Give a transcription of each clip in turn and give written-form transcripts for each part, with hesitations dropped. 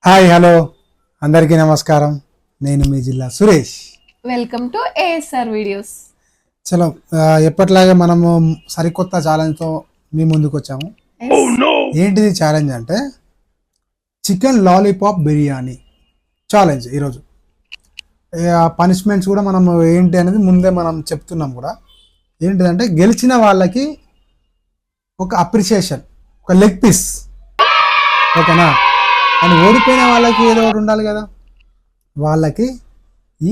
Hi hello అందరికీ నమస్కారం. నేను మీ జిల్లా Suresh. Welcome to ASR videos. చలో ఎప్పటిలాగే మనము సరికొత్త ఛాలెంజ్తో మీ ముందుకు వచ్చాము. ఏంటిది ఛాలెంజ్ అంటే చికెన్ లాలీపాప్ బిర్యానీ ఛాలెంజ్. ఈరోజు పనిష్మెంట్స్ కూడా మనం ఏంటి అనేది ముందే మనం చెప్తున్నాం కూడా. ఏంటిదంటే గెలిచిన వాళ్ళకి ఒక అప్రిషియేషన్, ఒక లెగ్ పీస్, ఓకేనా? అని ఓడిపోయిన వాళ్ళకి ఏదో ఒకటి ఉండాలి కదా, వాళ్ళకి ఈ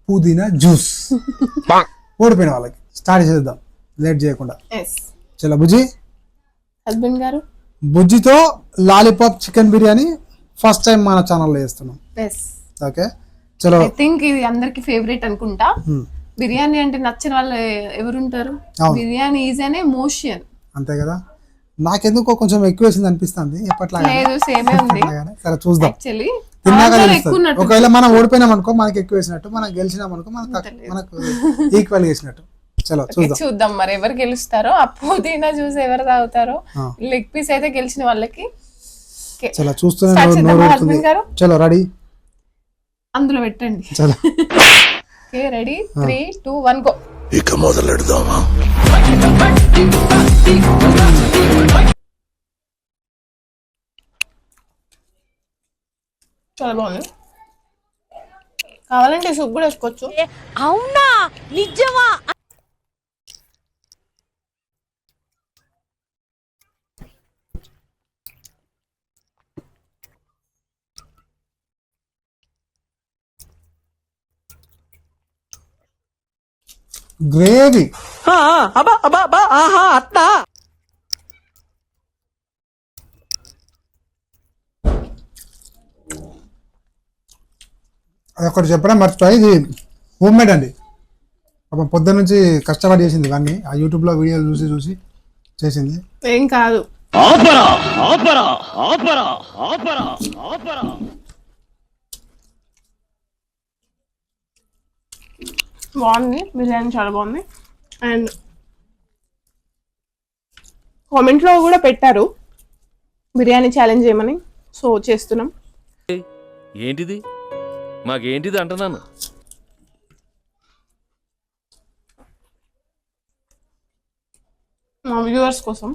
పుదీనా జ్యూస్. ఓడిపోయిన వాళ్ళకి స్టార్ట్ చేద్దాం లేట్ చేయకుండా. చలో బుజ్జి, హస్బెండ్ గారు, బుజ్జితో lollipop chicken biryani first time మన ఛానల్లో చేస్తున్నాం. ఓకే చలో. ఐ థింక్ ఇది అందరికి ఫేవరెట్ అనుకుంటా. బిర్యానీ అంటే నచ్చిన వాళ్ళు ఎవరుంటారు? బిర్యానీ ఈజ్ అనే ఎమోషన్, అంతే కదా. నాకెందుకో కొంచెం ఎక్కువ వేసింది అనిపిస్తుంది ఎప్పట్లాగా. లేదు సేమే ఉంది. సరే చూద్దాం, యాక్చువల్లీ తిన్నాక తెలుస్తుంది. ఒకవేళ మనం ఓడిపోయినాం అనుకో మనకి ఎక్కువ వేసినట్టు, మనం గెలిచినాం అనుకో మనకు ఈక్వల్ వేసినట్టు. చలో చూద్దాం మరి ఎవరు గెలుస్తారో. ఆ పుదీనా జ్యూస్ ఎవరు తాగుతారో. లెగ్ పీస్ అయితే గెలిచిన వాళ్ళకి. చలో చూస్తున్నా. చలో రెడీ, అందులో పెట్టండి. చలో ఓకే రెడీ, 3, 2, 1 గో. ఇక మొదలెడదామా? చాలా బాగుంది. కావాలంటే సూప్ కూడా వేసుకోవచ్చు. అవునా, నిజమా? గ్రేవీ అది ఒకటి చెప్పడం మర్చిపోయి, ఇది హోమ్ మేడ్ అండి. పాపం పొద్దున్న నుంచి కష్టపడి చేసింది ఇవన్నీ. ఆ యూట్యూబ్లో వీడియోలు చూసి చూసి చేసింది. ఏం కాదు. బాగుంది, బిర్యానీ చాలా బాగుంది. అండ్ కామెంట్లో కూడా పెట్టారు బిర్యానీ ఛాలెంజ్ చేయమని. సో చేస్తున్నాం. ఏంటిది మాకేంటిది అంటున్నాను. మా వ్యూవర్స్ కోసం.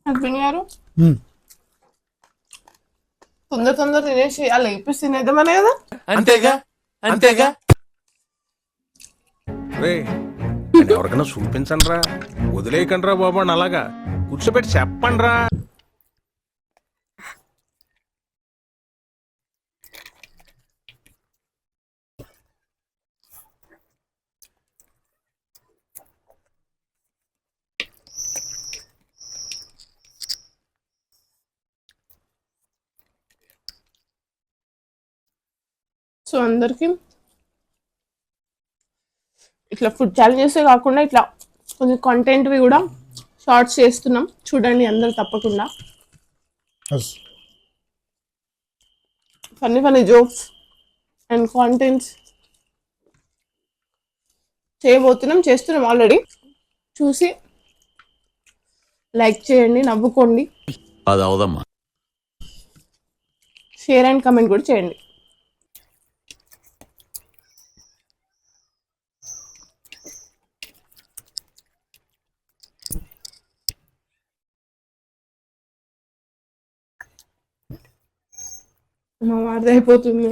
హస్బెండ్ గారు తొందర తినేసి అలా ఇప్పి తినేద్దామనే కదా. అంతేగా ఎవరికైనా చూపించండి రా, వదిలేయకండి రా బాబు. అలాగా కూర్చోబెట్టి చెప్పండి రా. సో అందరికి ఇట్లా ఫుడ్ ఛాలెంజెస్ కాకుండా ఇట్లా కొంచెం కంటెంట్వి కూడా షార్ట్స్ చేస్తున్నాం, చూడండి అందరు తప్పకుండా. ఫన్నీ జోక్స్ అండ్ కాంటెంట్స్ చేస్తున్నాం ఆల్రెడీ. చూసి లైక్ చేయండి, నవ్వుకోండి, అది అవదమ్మా. షేర్ అండ్ కమెంట్ కూడా చేయండి. మా వారిది అయిపోతుంది.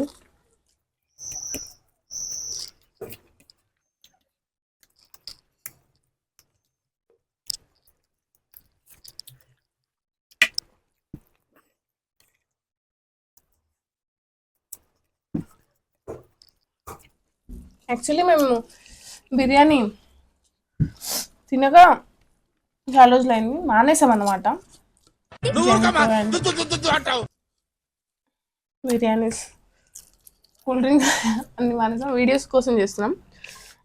యాక్చువల్లీ మేము బిర్యానీ తినగా చాలా రోజులు అయింది, మానేసాం అన్నమాట. బిర్యానీస్, కూల్ డ్రింక్స్ అన్ని మానేసాం, వీడియోస్ కోసం చేస్తున్నాం.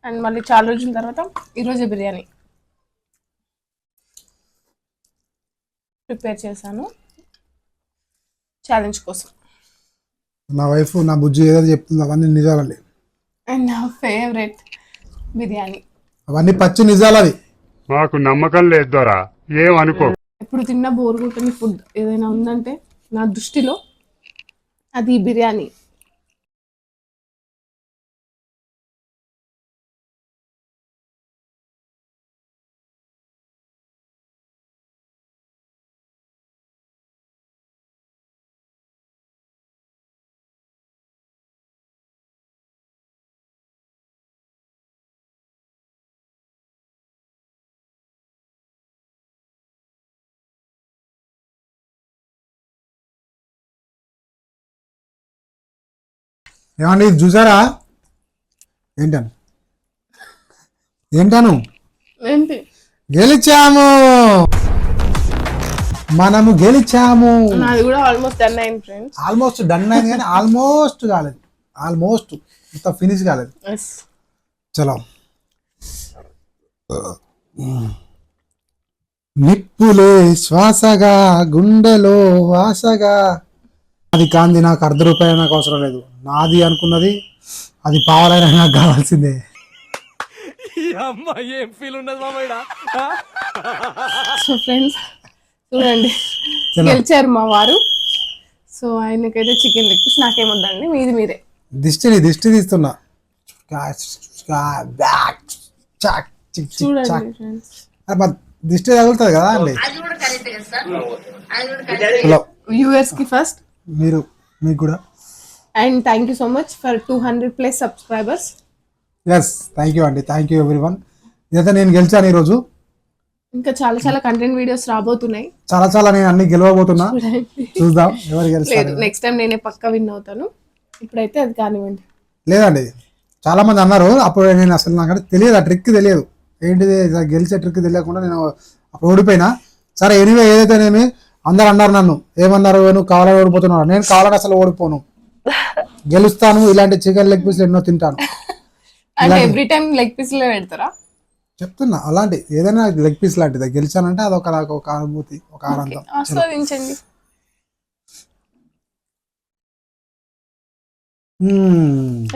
అండ్ మళ్ళీ చాలా రోజుల తర్వాత ఈరోజే బిర్యానీ ప్రిపేర్ చేశాను ఛాలెంజ్ కోసం. నా వైఫ్ నా బుజ్జి ఏదో చెప్తుంది అవన్నీ నిజాలండి. అండ్ నా ఫేవరెట్ బిర్యానీ. అవన్నీ పచ్చి నిజాలు అవి. మాకు నమ్మకం లేదు దొరా, ఏమనుకో. ఎప్పుడు తిన్నా బోర్ కొట్టని ఫుడ్ ఏదైనా ఉందంటే నా దృష్టిలో అది బిర్యానీ. ఏమండి ఇది చూసారా? ఏంటను ఏంటను ఏంటి గెలిచాము, మనము గెలిచాము. నాది కూడా ఆల్మోస్ట్ డన్ అయింది ఫ్రెండ్స్. ఆల్మోస్ట్ డన్ అయింది కానీ ఆల్మోస్ట్ కాలేదు, ఆల్మోస్ట్ ఇంత ఫినిష్ కాలేదు. ఎస్ చలో. నిప్పులే శ్వాసగా గుండెలో ఆశగా. అది కాంది నాకు ₹1 నాకు అవసరం లేదు. నాది అనుకున్నది అది పావాలైనా నాకు కావాల్సిందే. అమ్మా ఏం ఫీల్ ఉండదు మామయ్య. సో ఫ్రెండ్స్ చూడండి, గెలిచారు మా వారు. సో ఆయనకైతే చికెన్ లెగ్ పీస్, నాకేమొద్దండి, మీది మీరే. దిష్టి తీస్తున్నా. చూడండి ఫ్రెండ్స్, దిష్టి తగులుతుంది కదా అండి. హలో వ్యూవర్స్ కి ఫస్ట్ మీకు కూడా. And thank you so much for 200+ subscribers. Yes thank you అండి, థ్యాంక్ యూ ఎవ్రీవన్. ఇదైతే నేను గెలిచాను ఈరోజు. ఇంకా చాలా చాలా కంటెంట్ వీడియోస్ రాబోతున్నాయి. చాలా నేను అన్ని గెలవబోతున్నా. చూద్దాం ఎవరు గెలుస్తారు. నెక్స్ట్ టైం నేనే పక్కా విన్ అవుతాను. ఇప్పుడైతే అది కానివ్వండి. లేదండి చాలా మంది అన్నారు అప్పుడు, నేను అసలు నాకు తెలియదు, ఆ ట్రిక్ తెలియదు ఏంటిది, గెలిచే ట్రిక్ తెలియకుండా నేను అప్పుడు ఓడిపోయినా. సరే ఎనీవే, ఏదైతే నేను అందరు అన్నారు, నన్ను ఏమన్నారు, నువ్వు కావాలని ఓడిపోతున్నావు. నేను కావాలని అసలు ఓడిపోను, గెలుస్తాను. ఇలాంటి చికెన్ లెగ్ పీస్లు ఎన్నో తింటాను. అంటే ఎవ్రీ టైం లెగ్ పీస్లే పెడతారా? చెప్తున్నా, అలాంటి ఏదైనా లెగ్ పీస్ లాంటిది గెలిచానంటే అదొక నాకు ఒక అనుభూతి, ఒక ఆనందం. ఆస్వాదించండి.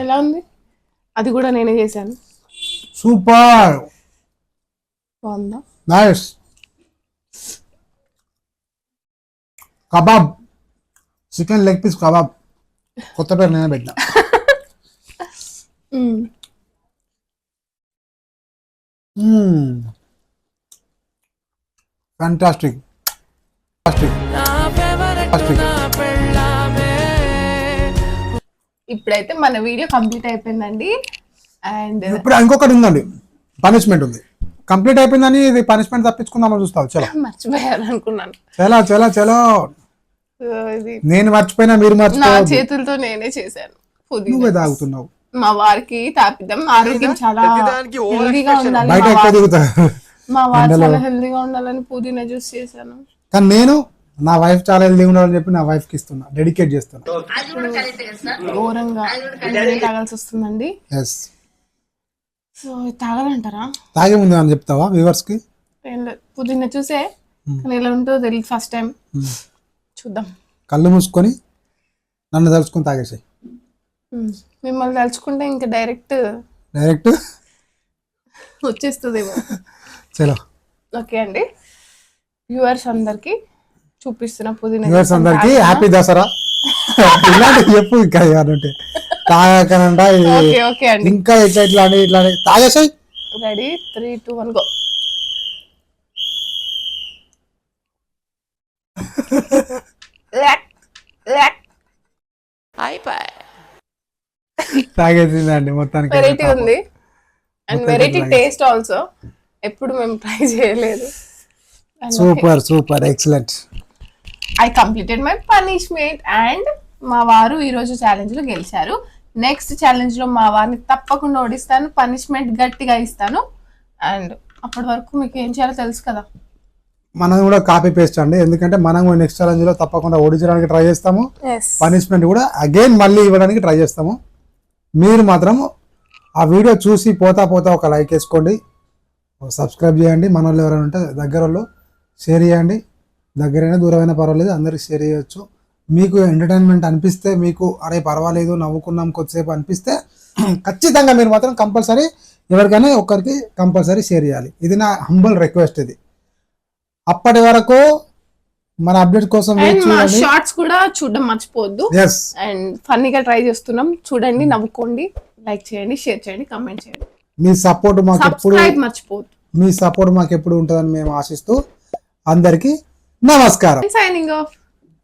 ఎలా ఉంది? అది కూడా నేనే చేశాను. సూపర్, బాగుందా? Nice. Kebab, chicken leg piece kebab, కొత్త పేరు నేనే పెట్టినా. ఫ్యాంటాస్టిక్. ఇప్పుడైతే మన వీడియో కంప్లీట్ అయిపోయిందండి. అండ్ ఇప్పుడు ఇంకొకటి ఉందండి, పనిష్మెంట్ ఉంది. కంప్లీట్ అయిపోయిందని ఇది పనిష్మెంట్ తప్పించుకుందామని చూస్తావు. చలో మర్చిపోయారు అనుకున్నాను. చలో చలో చలో. ఇది నేను మర్చిపోయినా మీరు నా మర్చిపోవద్దు. చేతులతో నేనే చేశాను. నువ్వే తాగుతున్నావు. మా వారికి తాపిద్దాం. ఆరోగ్యం చాలా హెల్దీగా ఉండాలి. బయట ఎక్కువ దిగుతా. మా వారు చాలా హెల్దీగా ఉండాలని పుదీనా జ్యూస్ చేశాను. కానీ నేను నా వైఫ్ చాలా హెల్దీగా ఉండాలని చెప్పి నా వైఫ్ కి ఇస్తున్నా, డెడికేట్ చేస్తున్నా. ఘోరంగా తాగాల్సి వస్తుందండి. ఎస్. సో తాగాలంటారా? తాగే ముందు అని చెప్తావా వ్యూవర్స్ కి? పుదీనా చూసే కానీ ఎలా ఉంటుందో తెలియదు. ఫస్ట్ టైం చూద్దాం. కళ్ళు మూసుకొని నన్ను తలుచుకొని తాగేసాయి. మిమ్మల్ని తలుచుకుంటే ఇంకా డైరెక్ట్ వచ్చేస్తుందేమో. చలో ఓకే అండి, వ్యూవర్స్ అందరికి చూపిస్తున్న పుదీనా. వ్యూవర్స్ అందరికి హ్యాపీ దసరా. ఇలాంటి చెప్పు ఇంకా అంటే తాగకనంట ఓకే అండి. ఇంకా ఇట్లా తాగేసాయి. Ready 3, 2, 1 go. తాగేసిందండి మొత్తానికి. వెరైటీ ఉంది అండ్ వెరైటీ టేస్ట్ ఆల్సో. ఎప్పుడు మేము ట్రై చేయలేదు. Super excellent. I completed my punishment and మా వారు ఈరోజు ఛాలెంజ్ లో గెలిచారు. నెక్స్ట్ ఛాలెంజ్ లో మా వారిని తప్పకుండా ఓడిస్తాను, పనిష్మెంట్ గట్టిగా ఇస్తాను. అండ్ అప్పటి వరకు మీకు ఏం చేయాలో తెలుసు కదా. మనం కూడా కాపీ పేస్ట్ అండి, ఎందుకంటే మనం నెక్స్ట్ ఛాలెంజ్ లో తప్పకుండా ఓడించడానికి ట్రై చేస్తాము. పనిష్మెంట్ కూడా అగైన్ మళ్ళీ ఇవ్వడానికి ట్రై చేస్తాము. మీరు మాత్రం ఆ వీడియో చూసి పోతా ఒక లైక్ వేసుకోండి, సబ్స్క్రైబ్ చేయండి. మన వాళ్ళు ఎవరైనా ఉంటే దగ్గర వాళ్ళు షేర్ చేయండి. దగ్గరైనా దూరమైనా పర్వాలేదు, అందరికి షేర్ చేయొచ్చు. మీకు ఎంటర్టైన్మెంట్ అనిపిస్తే, మీకు అరే పర్వాలేదు నవ్వుకున్నాం కొద్దిసేపు అనిపిస్తే ఖచ్చితంగా మీరు మాత్రం కంపల్సరీ ఎవరికైనా ఒక్కరికి కంపల్సరీ షేర్ చేయాలి. ఇది నా హంబల్ రిక్వెస్ట్. ఇది అప్పటి వరకు మన అప్డేట్ కోసం అండ్ మా షార్ట్స్ కూడా చూడడం మర్చిపోవద్దు. ఎస్, అండ్ ఫన్నీగా ట్రై చేస్తున్నాం, చూడండి, నవ్వుకోండి, లైక్ చేయండి, షేర్ చేయండి, కమెంట్ చేయండి. మీ సపోర్ట్ మాకు ఎప్పుడు సబ్స్క్రైబ్ మర్చిపోవద్దు. మీ సపోర్ట్ మాకు ఎప్పుడు ఉంటుందని మేము ఆశిస్తూ అందరికీ నమస్కారం. Signing off.